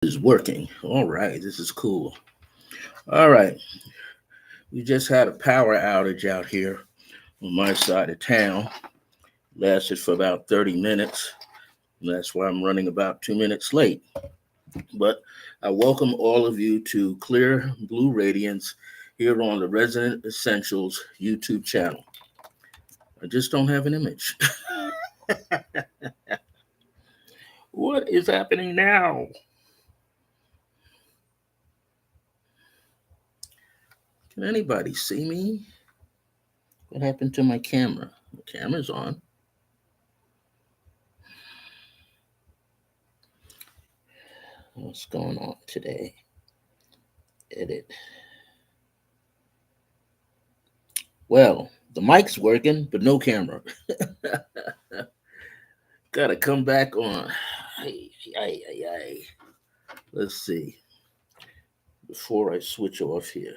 Is working. All right, this is cool. All right, we just had a power outage out here on my side of town. Lasted for about 30 minutes. And that's why I'm running about 2 minutes late. But I welcome all of you to Clear Blue Radiance here on the Resonant Essentials YouTube channel. I just don't have an image. What is happening now? Can anybody see me? What happened to my camera? The camera's on. What's going on today? Edit. Well, the mic's working, but no camera. Gotta come back on. Ay, ay, ay, ay. Let's see. Before I switch off here,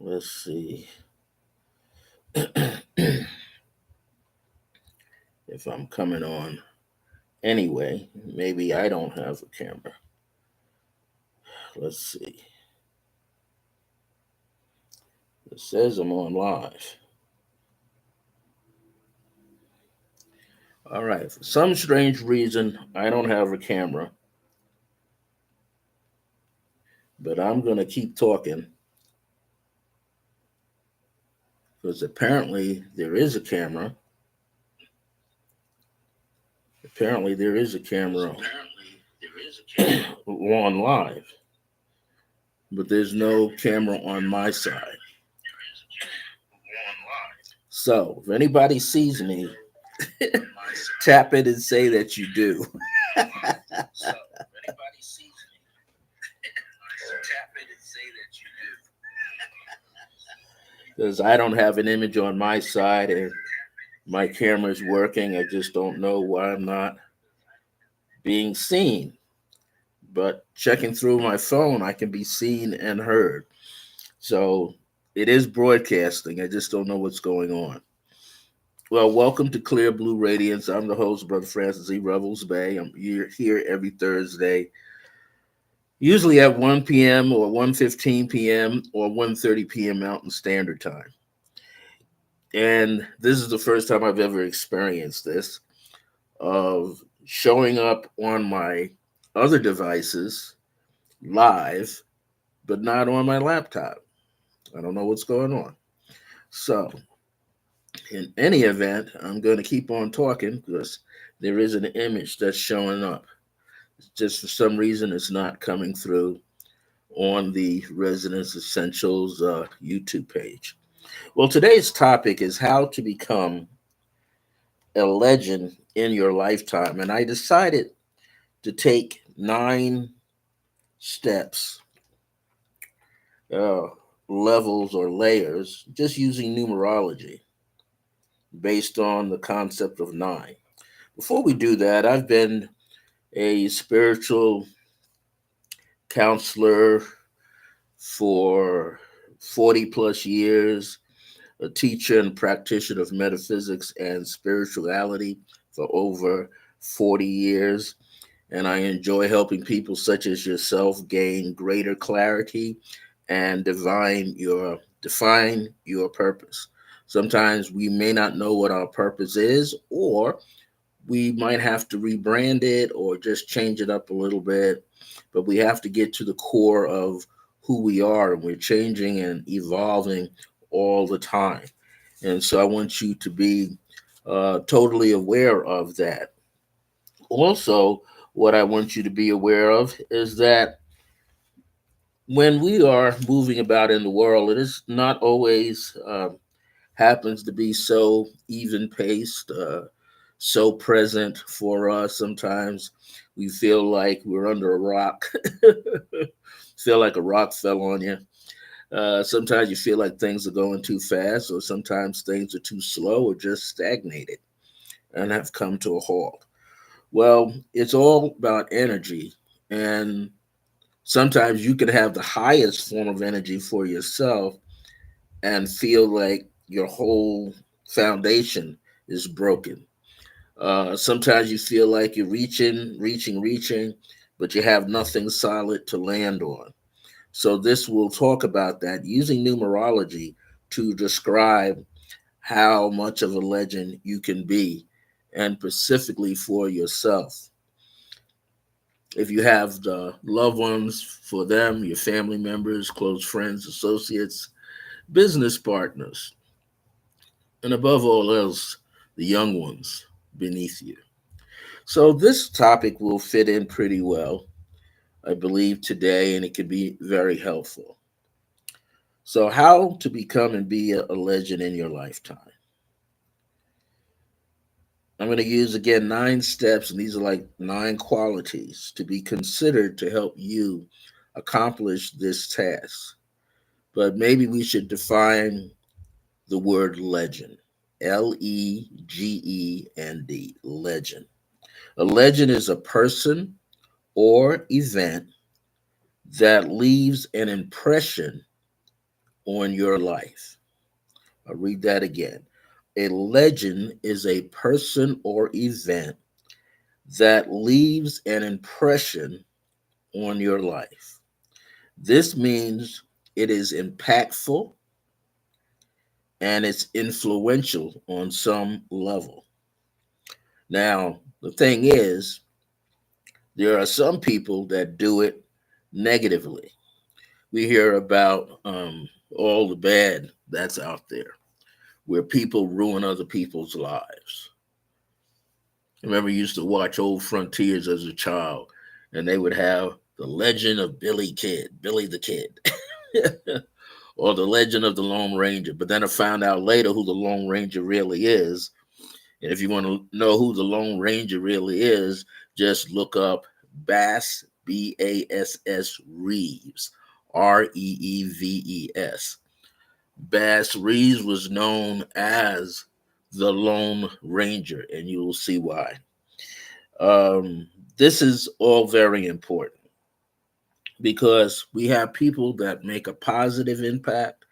let's see if I'm coming on. Anyway, maybe I don't have a camera. Let's see. It says I'm on live. All right. For some strange reason, I don't have a camera, but I'm going to keep talking because apparently there is a camera. Apparently there is a camera on live, but there's no camera on my side. So if anybody sees me, tap it and say that you do. Because I don't have an image on my side and my camera is working. I just don't know why I'm not being seen. But checking through my phone, I can be seen and heard. So it is broadcasting. I just don't know what's going on. Well, welcome to Clear Blue Radiance. I'm the host, Brother Francis E. Revels-Bey. I'm here every Thursday, usually at 1 p.m. or 1:15 p.m. or 1:30 p.m. Mountain Standard Time. And this is the first time I've ever experienced this, of showing up on my other devices live, but not on my laptop. I don't know what's going on. So, in any event, I'm going to keep on talking because there is an image that's showing up. Just for some reason, it's not coming through on the Residence Essentials YouTube page. Well, today's topic is how to become a legend in your lifetime. And I decided to take 9 steps, uh, levels, or layers, just using numerology based on the concept of nine. Before we do that, I've been a spiritual counselor for 40 plus years, a teacher and practitioner of metaphysics and spirituality for over 40 years. And I enjoy helping people such as yourself gain greater clarity and define your purpose. Sometimes we may not know what our purpose is, or we might have to rebrand it or just change it up a little bit. But we have to get to the core of who we are, and we're changing and evolving all the time. And so I want you to be totally aware of that. Also, what I want you to be aware of is that when we are moving about in the world, it is not always happens to be so even paced, so present for us. Sometimes we feel like we're under a rock, feel like a rock fell on you. Sometimes you feel like things are going too fast, or sometimes things are too slow or just stagnated and have come to a halt. Well, it's all about energy. And sometimes you can have the highest form of energy for yourself and feel like your whole foundation is broken. Sometimes you feel like you're reaching, but you have nothing solid to land on. So this will talk about that using numerology to describe how much of a legend you can be, and specifically for yourself. If you have the loved ones, for them, your family members, close friends, associates, business partners, and above all else, the young ones beneath you. So this topic will fit in pretty well, I believe, today, and it can be very helpful. So, how to become and be a legend in your lifetime? I'm going to use again 9 steps, and these are like 9 qualities to be considered to help you accomplish this task. But maybe we should define the word legend. Legend. Legend. A legend is a person or event that leaves an impression on your life. I'll read that again. A legend is a person or event that leaves an impression on your life. This means it is impactful and it's influential on some level. Now, the thing is, there are some people that do it negatively. We hear about all the bad that's out there, where people ruin other people's lives. I remember I used to watch old Frontiers as a child, and they would have the legend of Billy the Kid, or the legend of the Lone Ranger. But then I found out later who the Lone Ranger really is. And if you want to know who the Lone Ranger really is, just look up Bass, Bass Reeves, Reeves. Bass Reeves was known as the Lone Ranger, and you will see why. Um, this is all very important because we have people that make a positive impact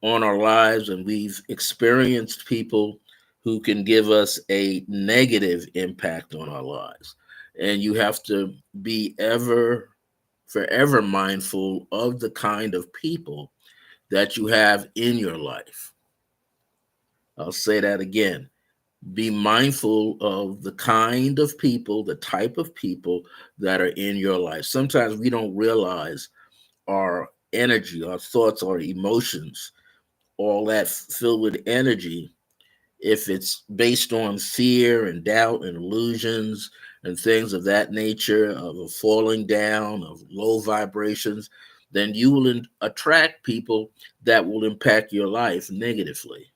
on our lives, and we've experienced people who can give us a negative impact on our lives. And you have to be forever mindful of the kind of people that you have in your life. I'll say that again. Be mindful of the kind of people, the type of people that are in your life. Sometimes we don't realize our energy, our thoughts, our emotions, all that filled with energy, if it's based on fear and doubt and illusions and things of that nature, of a falling down, of low vibrations, then you will attract people that will impact your life negatively.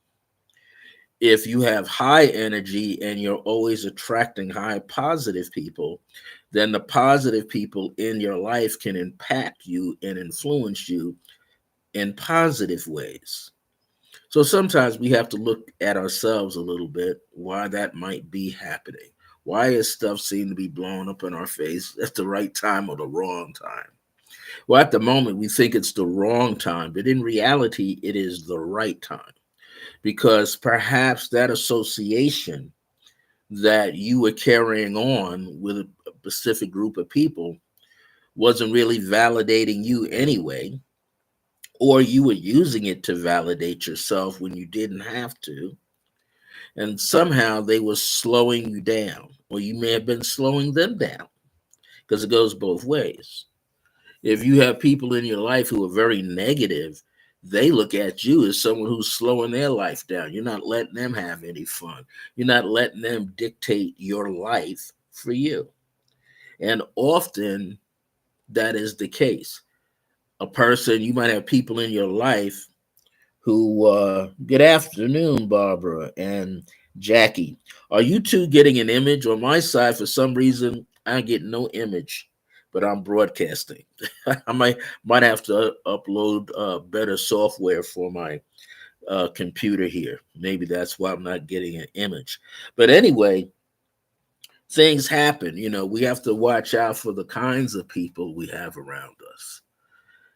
If you have high energy and you're always attracting high positive people, then the positive people in your life can impact you and influence you in positive ways. So sometimes we have to look at ourselves a little bit, why that might be happening. Why is stuff seem to be blowing up in our face at the right time or the wrong time? Well, at the moment, we think it's the wrong time, but in reality, it is the right time, because perhaps that association that you were carrying on with a specific group of people wasn't really validating you anyway, or you were using it to validate yourself when you didn't have to. And somehow they were slowing you down, or you may have been slowing them down, because it goes both ways. If you have people in your life who are very negative, they look at you as someone who's slowing their life down. You're not letting them have any fun. You're not letting them dictate your life for you. And often that is the case. A person, you might have people in your life who, good afternoon, Barbara and Jackie. Are you two getting an image? On my side, for some reason, I get no image, but I'm broadcasting. I might have to upload better software for my computer here. Maybe that's why I'm not getting an image. But anyway, things happen. We have to watch out for the kinds of people we have around us.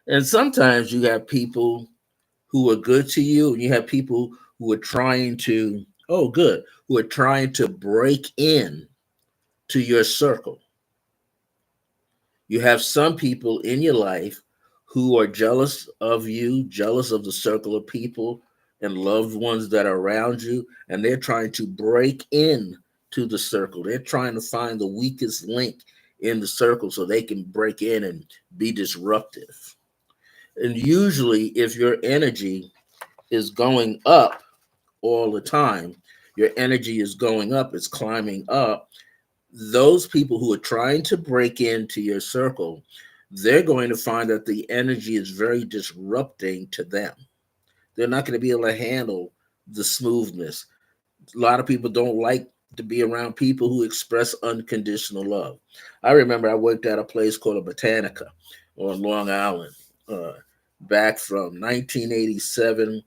And sometimes you have people who are good to you, and you have people who are trying to Oh, good. Who are trying to break in to your circle. You have some people in your life who are jealous of you, jealous of the circle of people and loved ones that are around you, and they're trying to break in to the circle. They're trying to find the weakest link in the circle so they can break in and be disruptive. And usually, if your energy is going up all the time, your energy is going up, it's climbing up, those people who are trying to break into your circle, they're going to find that the energy is very disrupting to them. They're not going to be able to handle the smoothness. A lot of people don't like to be around people who express unconditional love. I remember I worked at a place called a Botanica on Long Island, uh, back from 1987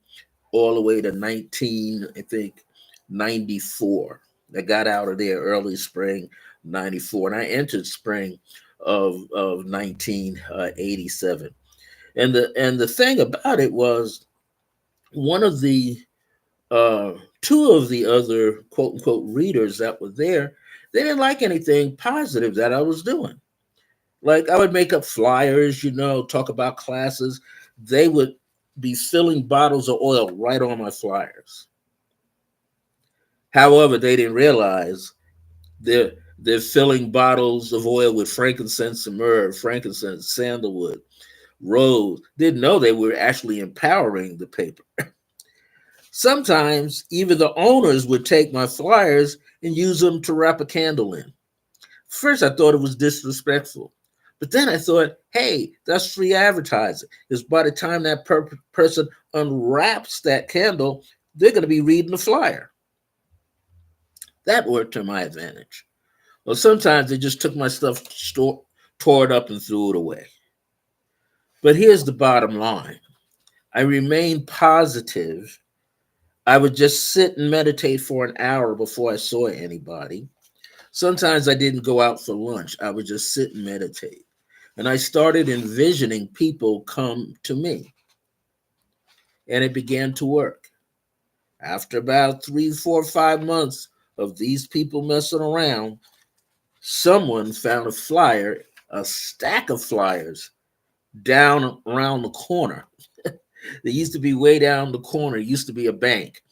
all the way to 19, I think, 94. I got out of there early spring 94, and I entered spring of 1987. And the thing about it was one of the two of the other quote unquote readers that were there, they didn't like anything positive that I was doing. Like I would make up flyers, talk about classes. They would be filling bottles of oil right on my flyers. However, they didn't realize they're filling bottles of oil with frankincense and myrrh, frankincense, sandalwood, rose. Didn't know they were actually empowering the paper. Sometimes even the owners would take my flyers and use them to wrap a candle in. First, I thought it was disrespectful. But then I thought, hey, that's free advertising. Because by the time that person unwraps that candle, they're going to be reading the flyer. That worked to my advantage. Well, sometimes they just took my stuff, tore it up, and threw it away. But here's the bottom line: I remained positive. I would just sit and meditate for an hour before I saw anybody. Sometimes I didn't go out for lunch. I would just sit and meditate. And I started envisioning people come to me, and it began to work. After about 3, 4, 5 months of these people messing around, someone found a flyer, a stack of flyers down around the corner. They used to be way down the corner. It used to be a bank,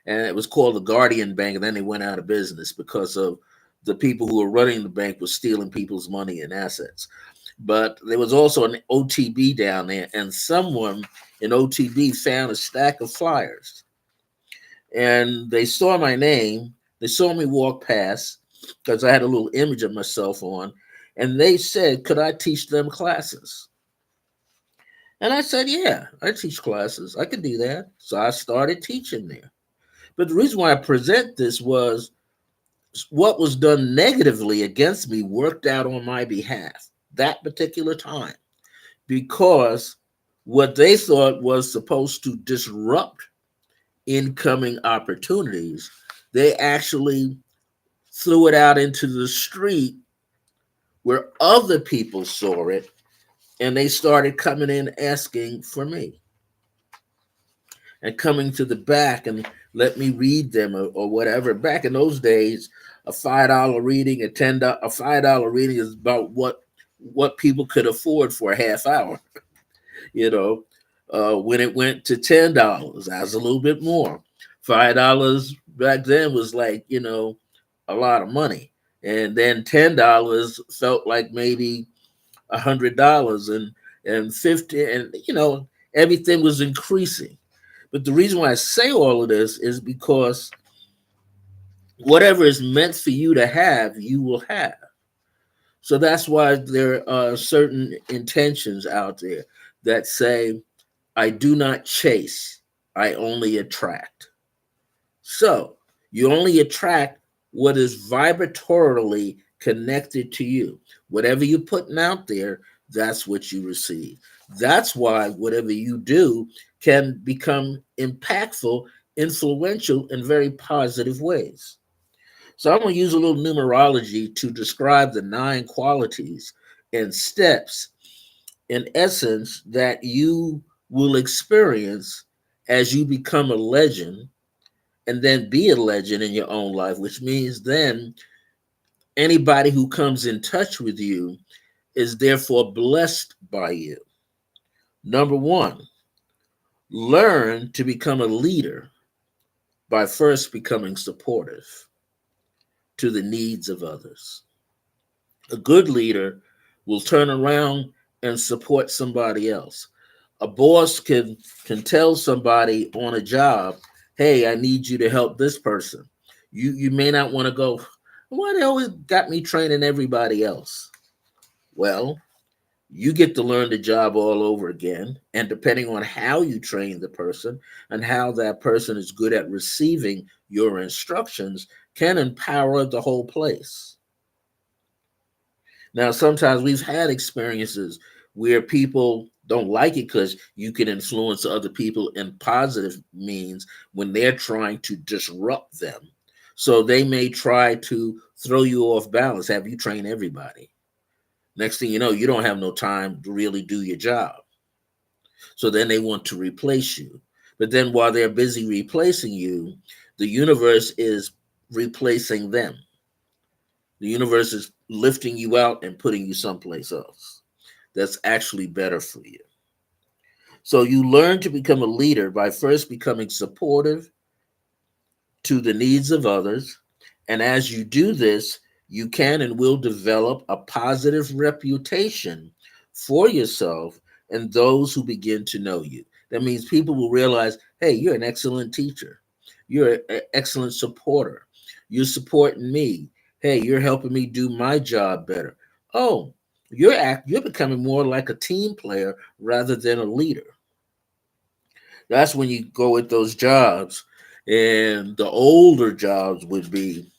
and it was called the Guardian Bank. And then they went out of business because of the people who were running the bank was stealing people's money and assets. But there was also an OTB down there, and someone in OTB found a stack of flyers. And they saw my name. They saw me walk past because I had a little image of myself on. And they said, could I teach them classes? And I said, yeah, I teach classes. I can do that. So I started teaching there. But the reason why I present this was what was done negatively against me worked out on my behalf that particular time, because what they thought was supposed to disrupt incoming opportunities, they actually threw it out into the street where other people saw it, and they started coming in asking for me and coming to the back and let me read them, or whatever. Back in those days, a $5 reading, a $5 reading is about what people could afford for a half hour. You know, when it went to $10, that was a little bit more. $5 back then was like, a lot of money, and then $10 felt like maybe $100, and 50, and everything was increasing. But the reason why I say all of this is because whatever is meant for you to have, you will have. So that's why there are certain intentions out there that say, I do not chase, I only attract. So you only attract what is vibratorily connected to you. Whatever you're putting out there, that's what you receive. That's why whatever you do can become impactful, influential in very positive ways. So I'm going to use a little numerology to describe the 9 qualities and steps, in essence, that you will experience as you become a legend and then be a legend in your own life, which means then anybody who comes in touch with you is therefore blessed by you. Number one, learn to become a leader by first becoming supportive to the needs of others. A good leader will turn around and support somebody else. A boss can tell somebody on a job, "Hey, I need you to help this person." You may not want to go, "Why they always got me training everybody else?" Well, you get to learn the job all over again, and depending on how you train the person and how that person is good at receiving your instructions, can empower the whole place. Now, sometimes we've had experiences where people don't like it because you can influence other people in positive means when they're trying to disrupt them. So they may try to throw you off balance, have you train everybody. Next thing you know, you don't have no time to really do your job. So then they want to replace you. But then while they're busy replacing you, the universe is replacing them. The universe is lifting you out and putting you someplace else that's actually better for you. So you learn to become a leader by first becoming supportive to the needs of others. And as you do this, you can and will develop a positive reputation for yourself and those who begin to know you. That means people will realize, hey, you're an excellent teacher. You're an excellent supporter. You're supporting me. Hey, you're helping me do my job better. Oh, you're becoming more like a team player rather than a leader. That's when you go with those jobs. And the older jobs would be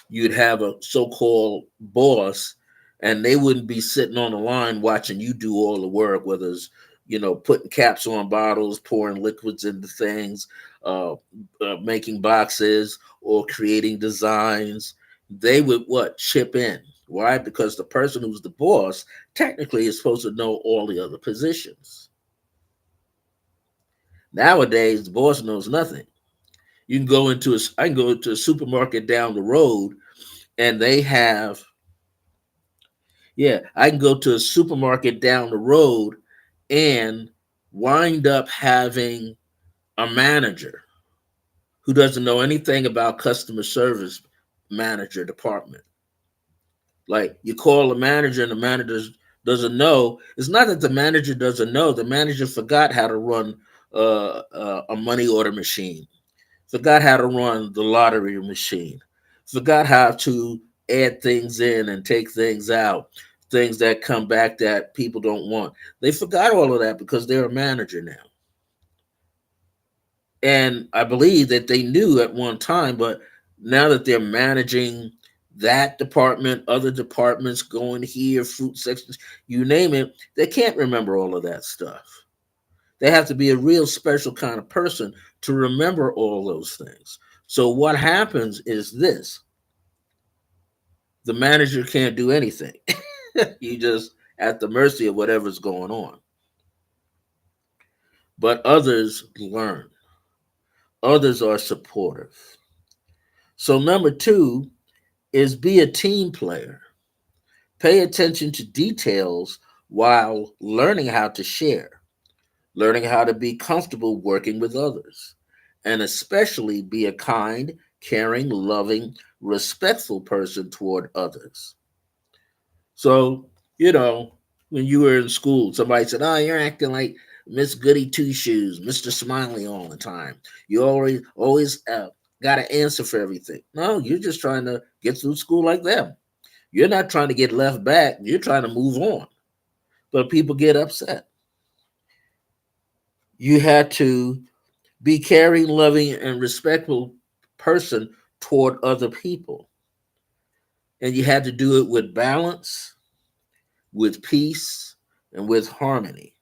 you'd have a so-called boss, and they wouldn't be sitting on the line watching you do all the work, whether it's putting caps on bottles, pouring liquids into things, making boxes, or creating designs. They would what chip in. Why? Because the person who's the boss technically is supposed to know all the other positions. Nowadays, the boss knows nothing. You can go into a, I can go into a supermarket down the road, and they have, yeah, I can go to a supermarket down the road and wind up having a manager who doesn't know anything about customer service manager department. Like, you call the manager and the manager doesn't know. It's not that the manager doesn't know. The manager forgot how to run a money order machine, forgot how to run the lottery machine, forgot how to add things in and take things out, things that come back that people don't want. They forgot all of that because they're a manager now. And I believe that they knew at one time, but now that they're managing that department, other departments going here, fruit sections, you name it, they can't remember all of that stuff. They have to be a real special kind of person to remember all those things. So what happens is this: the manager can't do anything. You just at the mercy of whatever's going on. But others learn. Others are supportive. So number two is be a team player. Pay attention to details while learning how to share, learning how to be comfortable working with others, and especially be a kind, caring, loving, respectful person toward others. So, when you were in school, somebody said, "Oh, you're acting like Miss Goody Two Shoes, Mr. Smiley all the time. You always got an answer for everything." No, you're just trying to get through school like them. You're not trying to get left back. You're trying to move on. But people get upset. You had to be caring, loving, and respectful person toward other people. And you had to do it with balance, with peace, and with harmony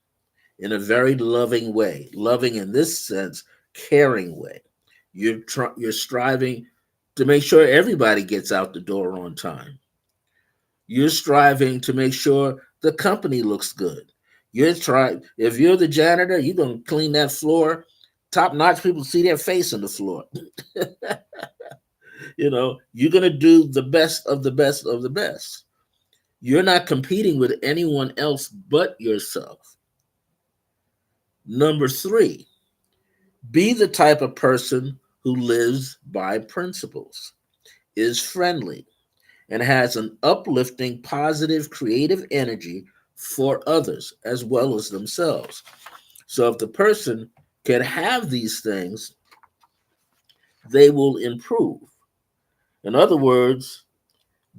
in a very loving way. Loving in this sense, caring way. You're striving to make sure everybody gets out the door on time. You're striving to make sure the company looks good. You're trying, if you're the janitor, you're going to clean that floor top notch people see their face on the floor. You're going to do the best of the best of the best. You're not competing with anyone else but yourself. Number three, be the type of person who lives by principles, is friendly, and has an uplifting, positive, creative energy for others as well as themselves. So if the person can have these things, they will improve. In other words,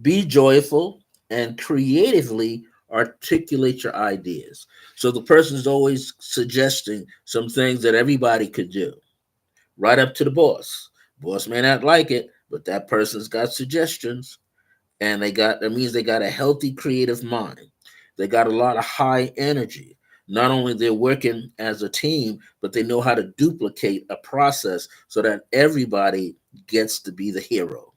be joyful and creatively articulate your ideas. So the person is always suggesting some things that everybody could do, right up to the boss. Boss may not like it, but that person's got suggestions, and that means they got a healthy creative mind. They got a lot of high energy. Not only they're working as a team, but they know how to duplicate a process so that everybody gets to be the hero.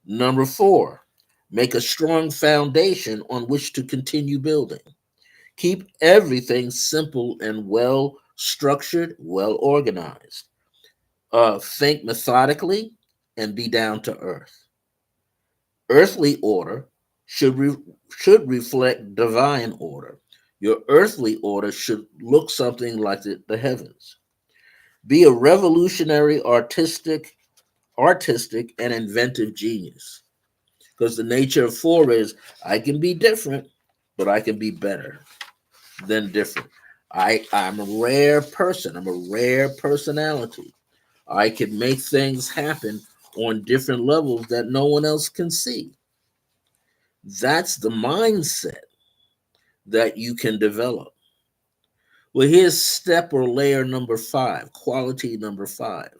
Number four, make a strong foundation on which to continue building. Keep everything simple and well structured, well organized. Think methodically and be down to earth. Earthly order should reflect divine order. Your earthly order should look something like the heavens. Be a revolutionary, artistic, and inventive genius. Because the nature of four is I can be different, but I can be better than different. I'm a rare person. I'm a rare personality. I can make things happen on different levels that no one else can see. That's the mindset that you can develop. Well, here's step or layer number five, quality number five.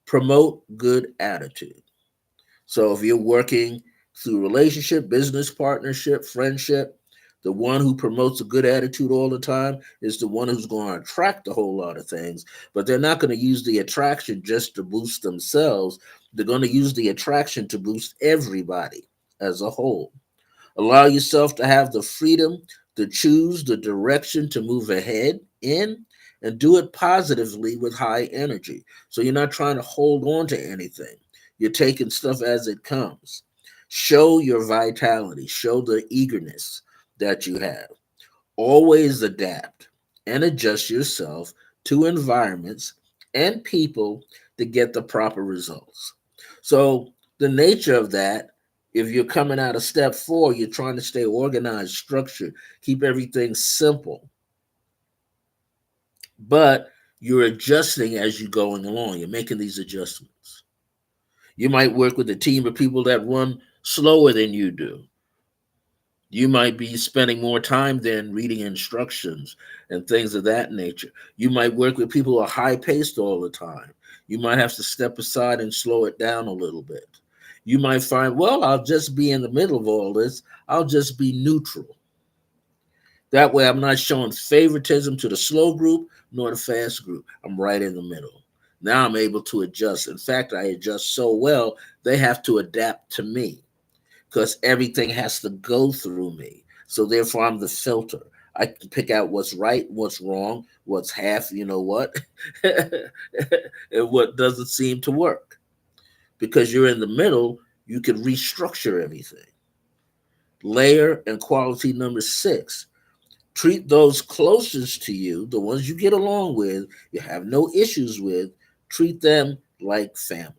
Promote good attitude. So if you're working through relationship, business partnership, friendship, the one who promotes a good attitude all the time is the one who's going to attract a whole lot of things, but they're not going to use the attraction just to boost themselves. They're going to use the attraction to boost everybody as a whole. Allow yourself to have the freedom to choose the direction to move ahead in, and do it positively with high energy. So you're not trying to hold on to anything. You're taking stuff as it comes. Show your vitality, show the eagerness that you have. Always adapt and adjust yourself to environments and people to get the proper results. So, the nature of that, if you're coming out of step four, you're trying to stay organized, structured, keep everything simple, but you're adjusting as you're going along. You're making these adjustments. You might work with a team of people that run slower than you do. You might be spending more time than reading instructions and things of that nature. You might work with people who are high paced all the time. You might have to step aside and slow it down a little bit. You might find, well, I'll just be in the middle of all this. I'll just be neutral. That way, I'm not showing favoritism to the slow group nor the fast group. I'm right in the middle. Now I'm able to adjust. In fact, I adjust so well, they have to adapt to me because everything has to go through me. So therefore, I'm the filter. I can pick out what's right, what's wrong, what's half, you know what, and what doesn't seem to work. Because you're in the middle, you can restructure everything. Layer and quality number six. Treat those closest to you, the ones you get along with, you have no issues with, treat them like family.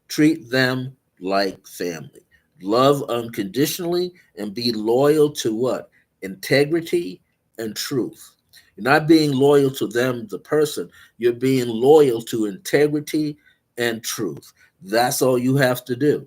Treat them like family. Love unconditionally and be loyal to what? Integrity and truth. You're not being loyal to them, the person. You're being loyal to integrity and truth. That's all you have to do.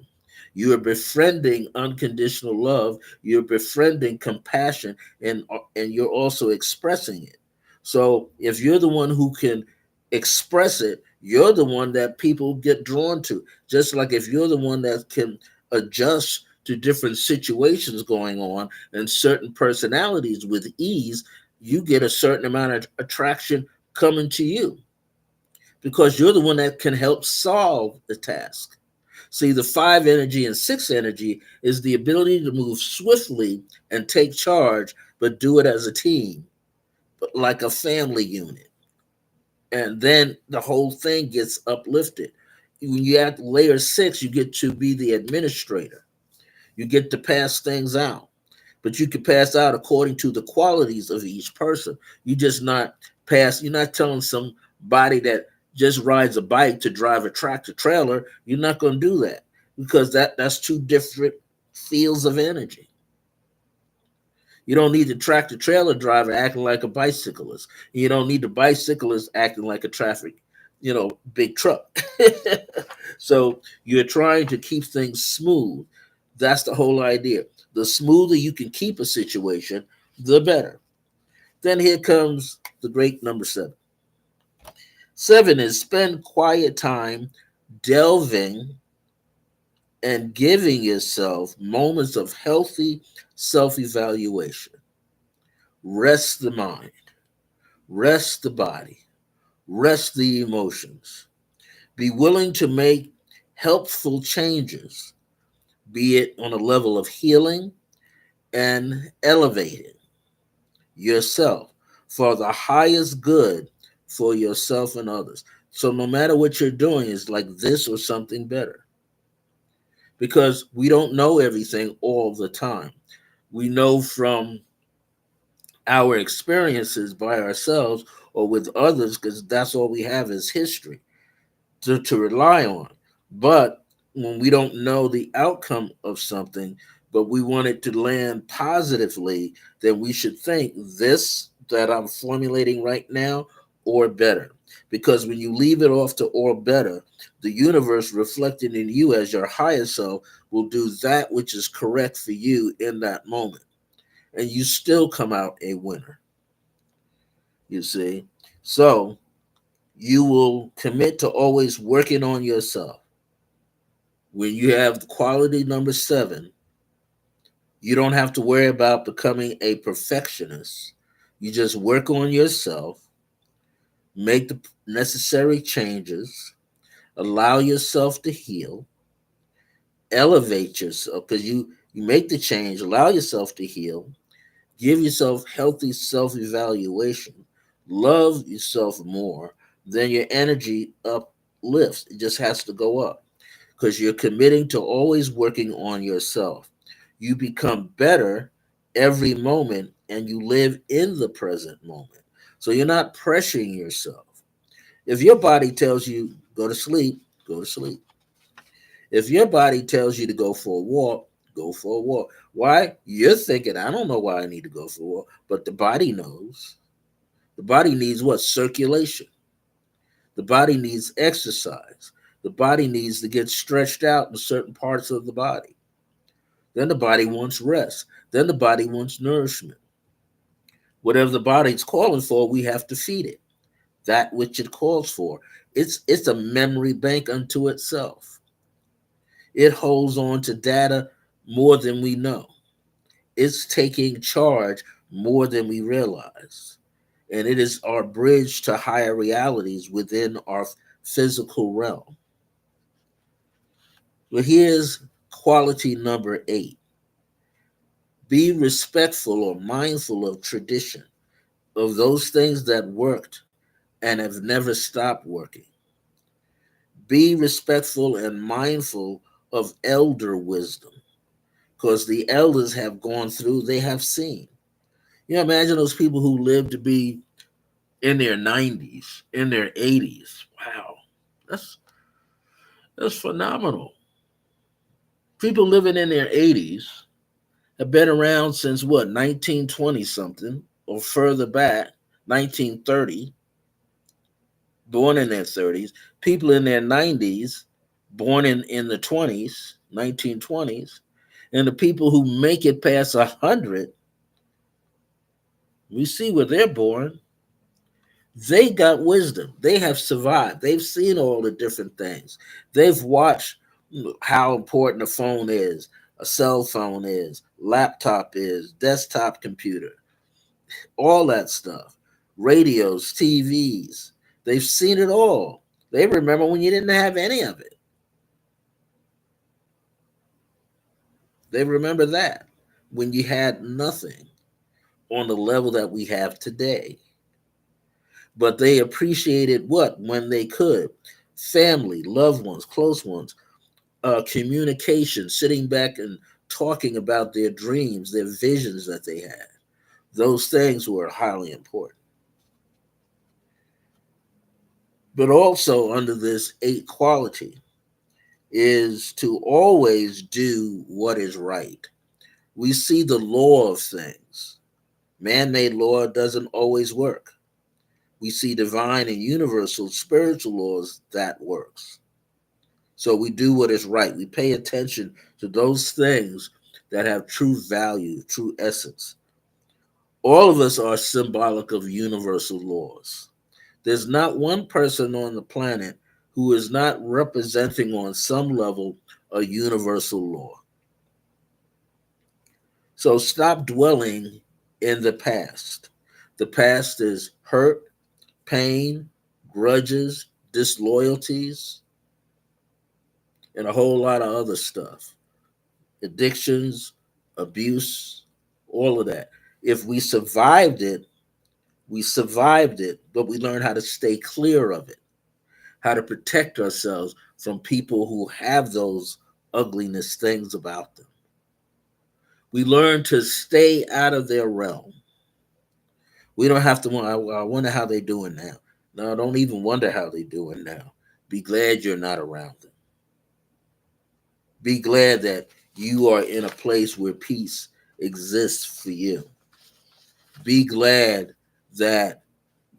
You are befriending unconditional love. You're befriending compassion, and you're also expressing it. So if you're the one who can express it, you're the one that people get drawn to. Just like if you're the one that can adjust to different situations going on and certain personalities with ease, you get a certain amount of attraction coming to you because you're the one that can help solve the task. See, the five energy and six energy is the ability to move swiftly and take charge, but do it as a team. like a family unit. And then the whole thing gets uplifted. When you at layer 6, you get to be the administrator. You get to pass things out, but you can pass out according to the qualities of each person. You just not pass. You're not telling somebody that just rides a bike to drive a tractor trailer. You're not going to do that because that's two different fields of energy. You don't need the tractor trailer driver acting like a bicyclist. You don't need the bicyclist acting like a big truck. So you're trying to keep things smooth. That's the whole idea. The smoother you can keep a situation, the better. Then here comes the great number 7. 7 is spend quiet time delving and giving yourself moments of healthy self evaluation. Rest the mind, rest the body, rest the emotions. Be willing to make helpful changes, be it on a level of healing and elevating yourself for the highest good for yourself and others. So no matter what you're doing, is like this or something better. Because we don't know everything all the time. We know from our experiences by ourselves or with others because that's all we have is history to rely on. But when we don't know the outcome of something, but we want it to land positively, then we should think this that I'm formulating right now or better. Because when you leave it off to or better, the universe reflected in you as your higher self will do that which is correct for you in that moment. And you still come out a winner, you see. So you will commit to always working on yourself. When you have quality number 7, you don't have to worry about becoming a perfectionist. You just work on yourself, make the necessary changes, allow yourself to heal, elevate yourself because you make the change, allow yourself to heal, give yourself healthy self evaluation, love yourself more, then your energy uplifts. It just has to go up because you're committing to always working on yourself. You become better every moment and you live in the present moment. So you're not pressuring yourself. If your body tells you go to sleep, go to sleep. If your body tells you to go for a walk, go for a walk. Why? You're thinking, I don't know why I need to go for a walk, but the body knows. The body needs what? Circulation. The body needs exercise. The body needs to get stretched out in certain parts of the body. Then the body wants rest. Then the body wants nourishment. Whatever the body's calling for, we have to feed it that which it calls for. It's a memory bank unto itself. It holds on to data more than we know. It's taking charge more than we realize. And it is our bridge to higher realities within our physical realm. But here's quality number 8. Be respectful or mindful of tradition, of those things that worked and have never stopped working. Be respectful and mindful of elder wisdom because the elders have gone through, they have seen. Imagine those people who live to be in their 90s, in their 80s. Wow, that's that's phenomenal. People living in their 80s have been around since what, 1920 something or further back, 1930, born in their 30s. People in their 90s, born in the 20s, 1920s. And the people who make it past 100, we see where they're born. They got wisdom. They have survived. They've seen all the different things. They've watched how important a phone is, a cell phone is, laptop is, desktop computer, all that stuff, radios, TVs. They've seen it all. They remember when you didn't have any of it. They remember that when you had nothing on the level that we have today. but they appreciated what? When they could. Family, loved ones, close ones, communication, sitting back and talking about their dreams, their visions that they had. Those things were highly important. But also, under this eight quality, is to always do what is right. We see the law of things. Man made law doesn't always work. We see divine and universal spiritual laws that works. So we do what is right. We pay attention to those things that have true value, true essence. All of us are symbolic of universal laws. There's not one person on the planet who is not representing on some level a universal law. So stop dwelling in the past. The past is hurt, pain, grudges, disloyalties, and a whole lot of other stuff. Addictions, abuse, all of that. If we survived it, we survived it, but we learned how to stay clear of it, how to protect ourselves from people who have those ugliness things about them. We learn to stay out of their realm. We don't have to. I wonder how they're doing now. No, don't even wonder how they're doing now. Be glad you're not around them. Be glad that you are in a place where peace exists for you. Be glad that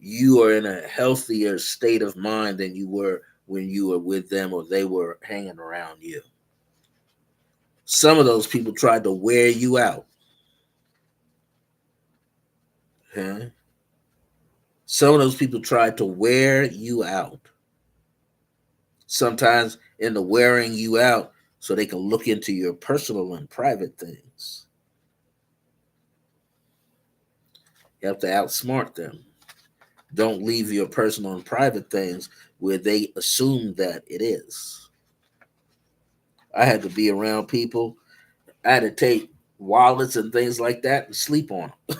you are in a healthier state of mind than you were when you were with them or they were hanging around you. Some of those people tried to wear you out. Huh? Some of those people tried to wear you out. Sometimes in the wearing you out so they can look into your personal and private things. You have to outsmart them. Don't leave your personal and private things where they assume that it is. I had to be around people. I had to take wallets and things like that and sleep on them.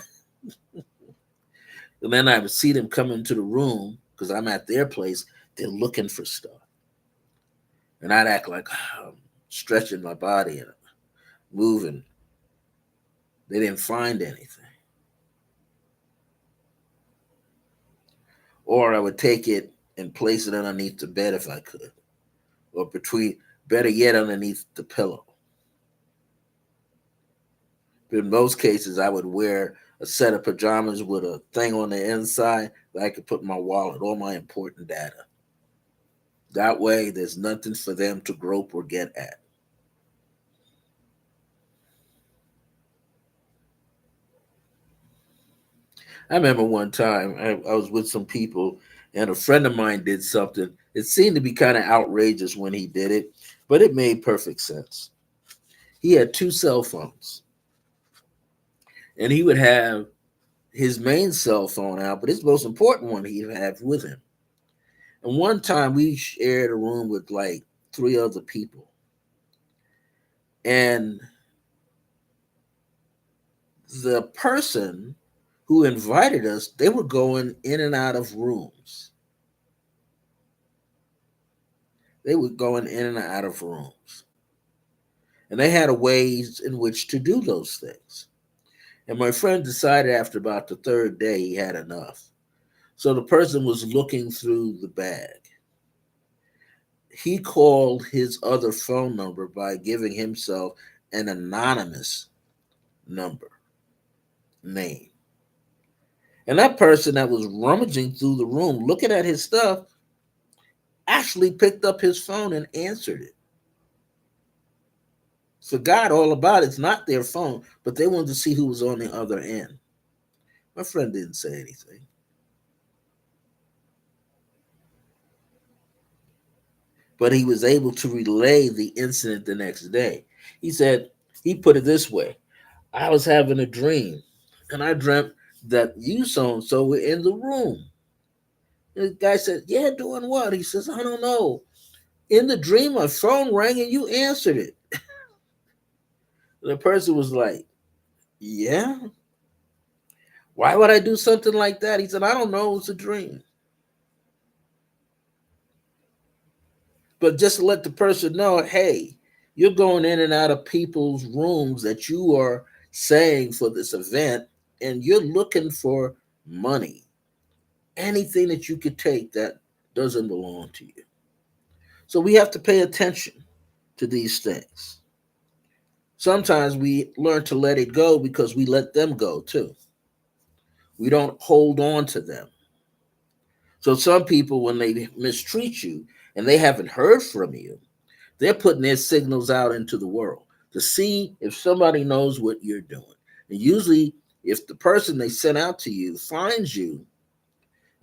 And then I would see them come into the room because I'm at their place. They're looking for stuff. And I'd act like I'm stretching my body and moving. They didn't find anything. Or I would take it and place it underneath the bed if I could. Or between, better yet, underneath the pillow. But in most cases, I would wear a set of pajamas with a thing on the inside that I could put in my wallet, all my important data. That way, there's nothing for them to grope or get at. I remember one time I was with some people, and a friend of mine did something. It seemed to be kind of outrageous when he did it, but it made perfect sense. He had two cell phones, and he would have his main cell phone out, but his most important one he'd have with him. And one time we shared a room with like three other people. And the person who invited us, they were going in and out of rooms. They were going in and out of rooms. And they had a ways in which to do those things. And my friend decided after about the third day he had enough. So the person was looking through the bag. He called his other phone number by giving himself an anonymous number name. And that person that was rummaging through the room looking at his stuff actually picked up his phone and answered it. Forgot all about it. It's not their phone, but they wanted to see who was on the other end. My friend didn't say anything. But he was able to relay the incident the next day. He said, he put it this way: I was having a dream, and I dreamt that you so and so were in the room. And the guy said, yeah, doing what? He says, I don't know. In the dream, my phone rang and you answered it. And the person was like, yeah? Why would I do something like that? He said, I don't know. It's a dream. But just to let the person know, hey, you're going in and out of people's rooms that you are saying for this event, and you're looking for money. Anything that you could take that doesn't belong to you. So we have to pay attention to these things. Sometimes we learn to let it go because we let them go too. We don't hold on to them. So some people, when they mistreat you and they haven't heard from you, they're putting their signals out into the world to see if somebody knows what you're doing. And usually, if the person they sent out to you finds you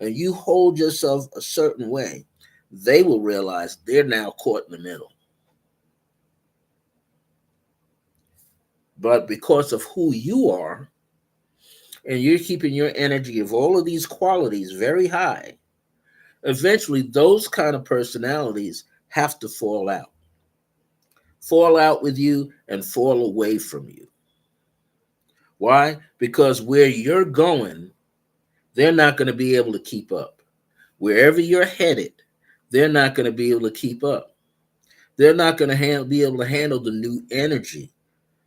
and you hold yourself a certain way, they will realize they're now caught in the middle. But because of who you are, and you're keeping your energy of all of these qualities very high, eventually those kind of personalities have to fall out with you and fall away from you. Why? Because where you're going, they're not going to be able to keep up. Wherever you're headed, they're not going to be able to keep up. They're not going to be able to handle the new energy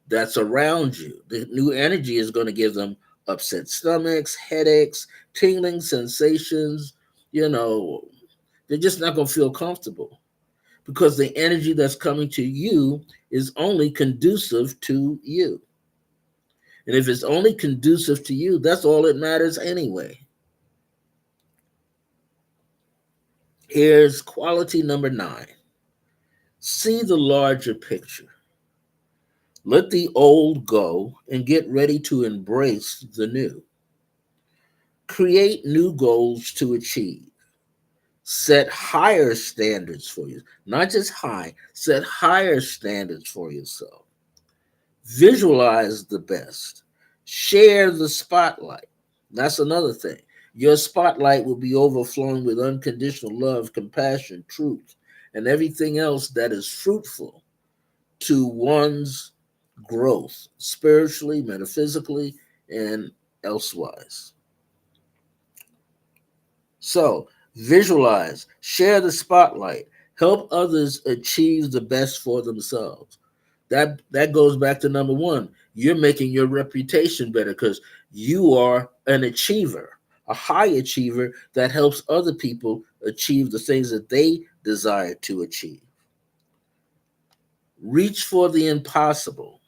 that's around you. The new energy is going to give them upset stomachs, headaches, tingling sensations. You know, they're just not going to feel comfortable because the energy that's coming to you is only conducive to you. And if it's only conducive to you, that's all that matters anyway. Here's quality number 9. See the larger picture. Let the old go and get ready to embrace the new. Create new goals to achieve. Set higher standards for you. Not just high, set higher standards for yourself. Visualize the best. Share the spotlight. That's another thing. Your spotlight will be overflowing with unconditional love, compassion, truth, and everything else that is fruitful to one's growth, spiritually, metaphysically, and elsewise. So, visualize, share the spotlight, help others achieve the best for themselves. That goes back to number 1. You're making your reputation better because you are an achiever, a high achiever that helps other people achieve the things that they desire to achieve. Reach for the impossible.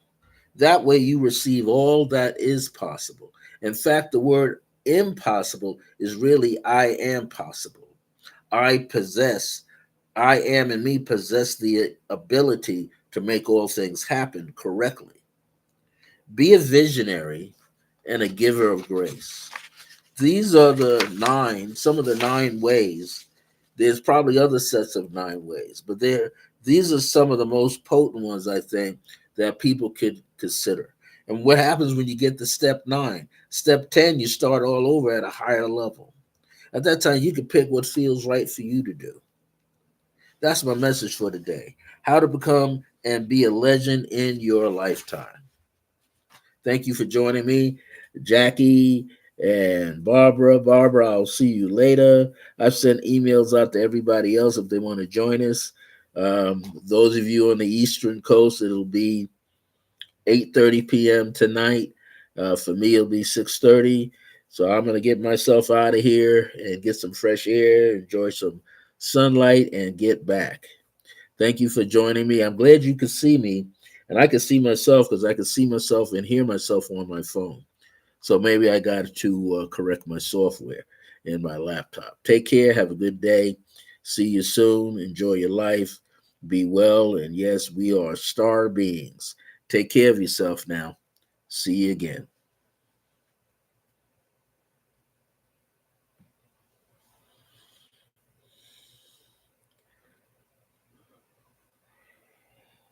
That way you receive all that is possible. In fact, the word impossible is really I am possible. I possess, I am and me possess the ability to make all things happen correctly. Be a visionary and a giver of grace. These are some of the 9 ways. There's probably other sets of 9 ways, but these are some of the most potent ones, I think, that people could consider. And what happens when you get to step 9? Step 10, you start all over at a higher level. At that time, you can pick what feels right for you to do. That's my message for today. How to become and be a legend in your lifetime. Thank you for joining me, Jackie and Barbara. Barbara, I'll see you later. I've sent emails out to everybody else if they want to join us. Those of you on the Eastern Coast, it'll be 8:30 p.m. tonight. For me, it'll be 6:30. So I'm going to get myself out of here and get some fresh air, enjoy some sunlight, and get back. Thank you for joining me. I'm glad you could see me, and I can see myself because I can see myself and hear myself on my phone. So maybe I got to correct my software in my laptop. Take care. Have a good day. See you soon. Enjoy your life. Be well. And yes, we are star beings. Take care of yourself now. See you again.